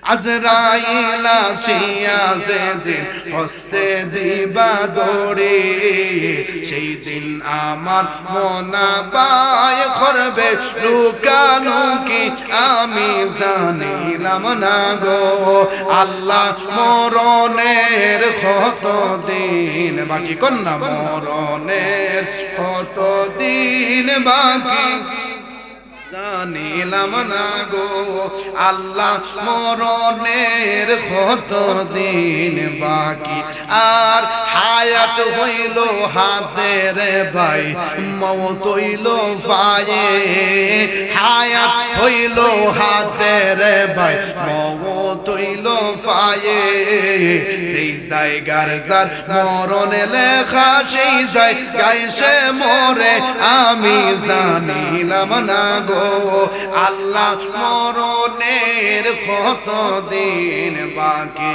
আজরাইল আসিয়া যেদিন হস্তে দিবা দৌড়ে, সেই দিন আমার মনা পায় করবে লুকালুকি আমি জানিলাম না গো। আল্লাহ মরণের কত দিন বাকি, কন্যা মরণের কত দিন বাকি জানিলাম না গো। আল্লাহ মরণের কত দিন বাকি, আর হায়াত হইল হাতের ভাই মওত হইল পায়ে, হায়াত হইল হাতের ভাই মওত হইল পায়ে। সেই জায়গার যার মরণ লেখা সেই জায়গায় সে মরে আমি জানিলাম না গো। আল্লাহ মরণের কত দিন বাকি